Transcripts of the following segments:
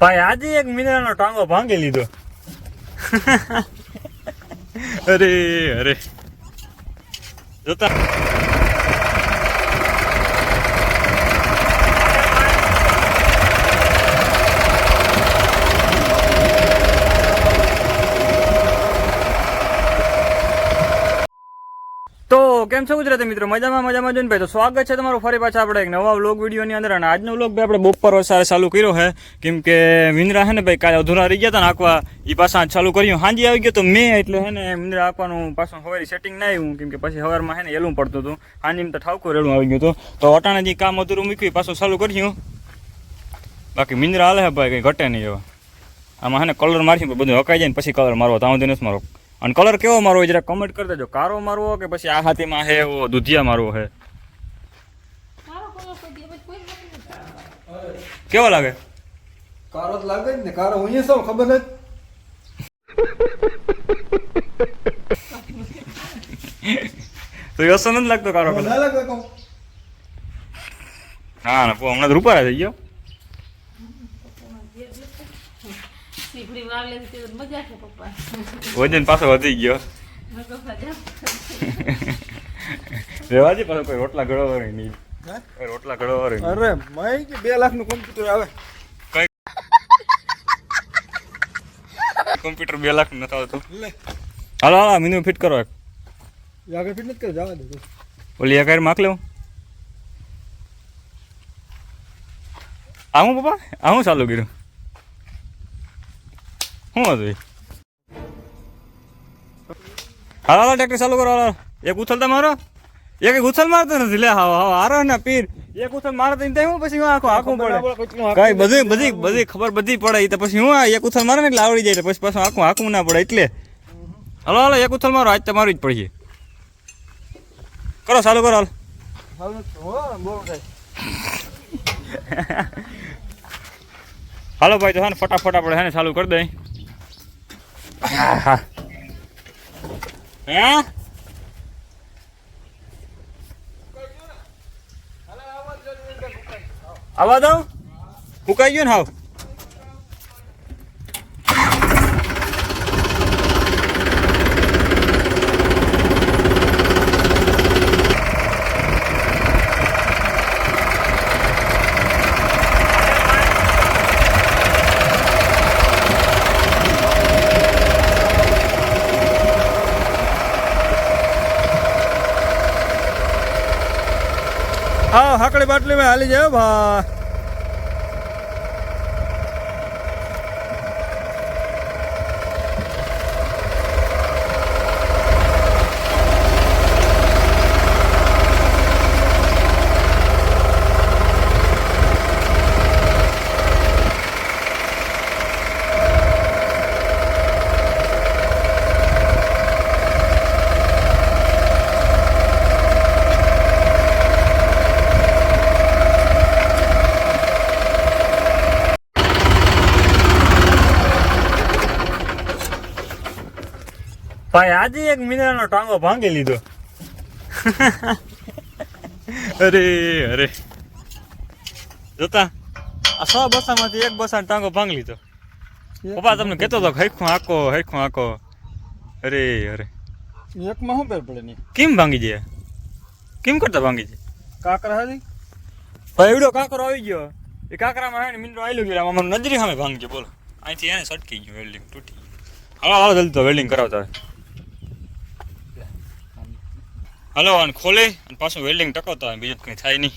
ભાઈ આજે એક મિનરાનો ટાંગો ભાંગી લીધો. અરે અરે જોતા તો કેમ છો ગુજરાતી મિત્રો? મજામાં જોઈને ભાઈ. તો સ્વાગત છે તમારું ફરી પાછા આપણે એક નવા વ્લોગ વિડીયોની અંદર. અને આજનો વ્લોગ ભાઈ આપણે બપોર વસારે ચાલુ કર્યો છે, કેમ કે મિંદરા છે ને ભાઈ કાલે અધૂરા રહી ગયા હતા ને આંકવા, એ પાછા ચાલુ કર્યું. હાંજી આવી ગયો તો મેં, એટલે છે ને મિંદરા આંકવાનું પાછું સવારે સેટિંગ ના આવ્યું, કેમ કે પછી સવારમાં છે ને એલું પડતું હતું. હાંજી તો ઠાવકો રેડું આવી ગયું હતું. તો અટાણે જે કામ અધૂરું મૂક્યું પાછું ચાલુ કર્યું. બાકી મિંદરા હાલે છે ભાઈ, કંઈ ઘટે નહીં. એવા આમાં છે ને કલર મારી બધું હકાઈ જાય ને પછી કલર મારવો, ત્યાં સુધી નથી મારો. અને કલર કેવો મારવો હોય જરા કમેન્ટ કરી દેજો. કારો મારવો કે પછી આ હાથીમાં છે એવો દૂધિયા મારવો છે? કેવો લાગે? કારો જ લાગે ને. કારો હું શું ખબર નથી. તો યોસો નથી લાગતો કારો કલર? ના લાગે કહું. હા ને હમણાં તો રૂપારા થઈ ગયો. વજન પાછો વધી ગયો. રેવાજી પાછો કોઈ રોટલા ગળો નહીં. રોટલા ગળો અરે મેં કે 2 લાખનું કોમ્પ્યુટર આવે. કોમ્પ્યુટર 2 લાખ નથી આવતું. હાલો હાલો મીનુ ફિટ કરો. એક આગળ ફિટ નથી કરે, જવા દે. ઓલી એક માખ લેવું. આવું પપ્પા આવું ચાલુ કર્યું. શું હતું? હાલો હાલો ટ્રેક્ટર ચાલુ કરો. હાલો એક ઉથલતા મારો, એક ઉથલ મારતો નથી. લે હા હા હારો ને પીર, એક ઉથલ મારે તો હું પછી હું આખું પડે કઈ બધી ખબર બધી પડે. તો પછી હું એક ઉથલ મારે ને એટલે આવડી જાય, પછી પાછું આખું ના પડે. એટલે હાલો હાલો એક ઉથલ મારો, આજ તો મારું જ પડીએ. કરો ચાલુ કરો. હાલો ભાઈ તો હે ને ફટાફટ આપણે હે ને ચાલુ કરી દઈ. હે આવા દઉં? ફૂકાઈ ગયું ને હાવ? હા હાકડી બાટલી માં હાલી જાય ભા. ભાઈ આજે એક મિનરાનો ટાંગો ભાંગી લીધો. અરે અરે જોતા આ 100 બસામાંથી એક બસાનો ટાંગો ભાંગી લીધો. પપ્પા તમને કહેતો હતો હરખું આકો. અરે અરે એકમાં શું ફેર પડે નહીં? કેમ ભાંગી જાય? કેમ કરતા ભાંગી જાય? કાકરા હતી ભાઈ એવડો કાંકરો આવી ગયો. એ કાંકરામાં હે ને મિનરો આવેલો ગયો. આમાં નજરી સામે ભાંગી બોલો. અહીંથી એને સટકી ગયું, વેલ્ડિંગ તૂટી ગયું. હાલો હાલો જલ્દી તો વેલ્ડિંગ કરાવતા હોય. હાલો અને ખોલે અને પાછું વેલ્ડિંગ ટકાવતા હોય, બીજું કંઈ થાય નહીં.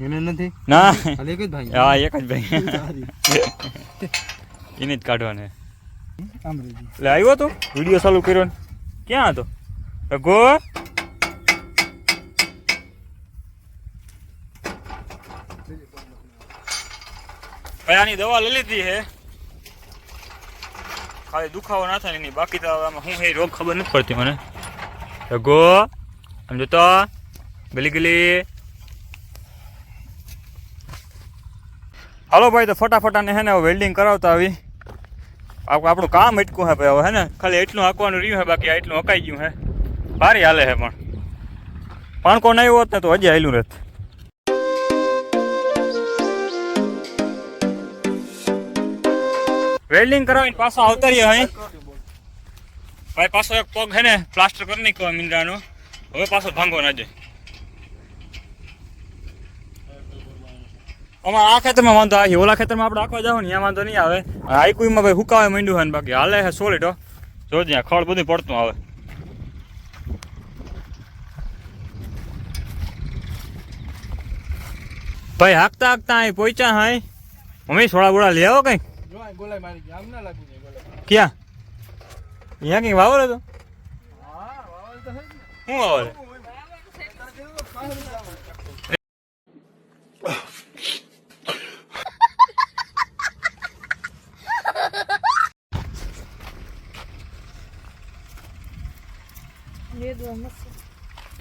એને નથી ના ખાલી એક જ ભાઈ. હા એક જ ભાઈ એને જ કાઢવાને. એટલે આવ્યો તો વિડીયો ચાલુ કર્યો ને ક્યાં હતો ગો? ભાઈ આની દવા લઈ લીધી છે, ખાલી દુખાવો ના થાય એની. બાકી તો આમાં હું એ રોગ ખબર નથી પડતી મને. ગો આમ જોતો ગલી. હાલો ભાઈ તો ફટાફટાને હે ને વેલ્ડિંગ કરાવતા આવી. આપણું કામ અટકું હે ભાઈ. હવે હે ને ખાલી એટલું હાંકવાનું રહ્યું હે, બાકી એટલું હકાઈ ગયું હે. ભારી હાલે છે પણ પાણકો નહીં હોત ને તો હજી હાલ્યું રહેત. વેલ્ડિંગ કરાવીને પાછા આવતા રહ્યા અહીં ભાઈ. પાછો એક પગ હે ને પ્લાસ્ટર કરી નાખ્યો મિંદ્રાનો. હવે પાછો ભાંગો ના જાય. અમારા આ ખેતરમાં વાંધો આવે, ઓલા ખેતરમાં આપણે આખવા જાવ ને ત્યાં વાંધો નહીં આવે. આઈકુઈમાં ભાઈ હુકાવે માંડ્યું છે ને બાકી હાલે છે સોલિડ. જો ત્યાં ખડ બધું પડતું આવે. ભાઈ હાકતા હાકતા અહીં પહોંચ્યા હાય. મમ્મી સોડા બોડા લઈ આવો કઈ. જો આ ગોલાઈ મારી ગઈ. આમ ના લાગુ છે ગોલાઈ. ક્યાં અહીંયા કઈ વાવર હતો? હા વાવલ તો છે જ ને. શું વાવર?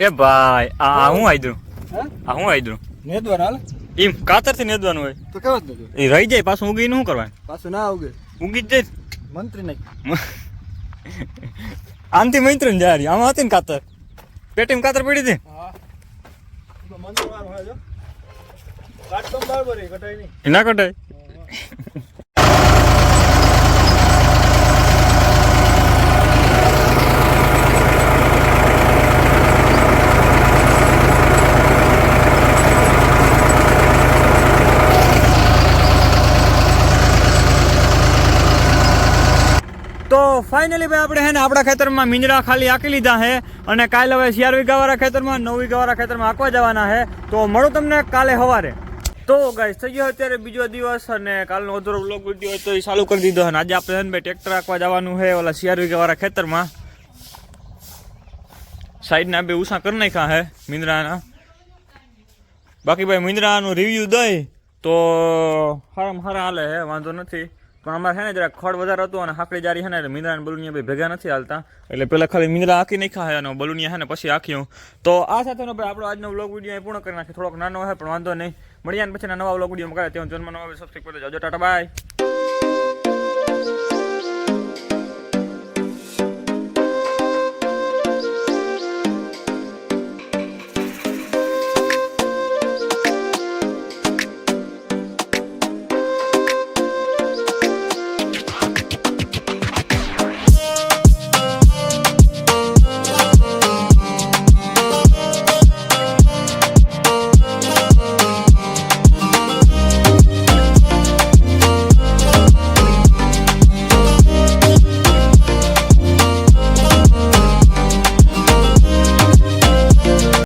એ ભાઈ આ હું આયદરું. હે આ હું આયદરું. નેદવાર હાલ એમ કાતરથી નેદવાનું હોય તો કેવા જ નતું એ રહી જાય પાછું ઉગીને શું કરવાનું? પાછું ના આવગે ઉગી જ જાય. મંત્રી નહીં. આનથી મૈત્ર ને જારી આમાં હતી ને કાતર પેટીમાં કાતર પડી હતી. હા મંત્રી વાર હોય જો કાટકમ બરાબર એ કટાઈ નહીં. એ ના કટાય. તો ફાઇનલી ભાઈ આપણે હે ને આપણા ખેતરમાં મીંજરા ખાલી આંકી લીધા છે અને કાલે હવે 4 વીઘાવાળા ખેતરમાં 9 વીઘાવાળા ખેતરમાં આંકવા જવાના છે. તો મળું તમને કાલે સવારે. તો ગાઈસ થઈ ગયો અત્યારે બીજો દિવસ અને કાલનો અધૂરો વ્લોગ વિડીયો હોય તો એ ચાલુ કરી દીધો. અને આજે આપણે હે ને ભાઈ ટ્રેક્ટર આંકવા જવાનું છે ઓલા 4 વીઘાવાળા ખેતરમાં. સાઈડના બે ઉષા કરી નાખ્યા છે મીંદરાના. બાકી ભાઈ મીંદરાનું રિવ્યુ દઈ તો સારામાં સારા હાલે છે, વાંધો નથી. પણ અમારે છે ને જરા ખડ વધારે હતું અને હાકડી જારી છે ને એટલે મીંદરા અને બલુનિયા ભાઈ ભેગા નથી હાલતા. એટલે પહેલાં ખાલી મીંદરા આંકી નાખ્યા છે અને બલુનિયા છે ને પછી આંખ્યું. તો આ સાથેનો ભાઈ આપણો આજનો વ્લોગ વિડીયો પૂર્ણ કરી નાખીએ. થોડોક નાનો હોય પણ વાંધો નહીં. મળીએ ને પછી નવા વ્લોગ વિડીયો કરે ત્યાં જન્મ નવા સબસ્ક્રાઈબ કરી દેજો. ટાટા બાય.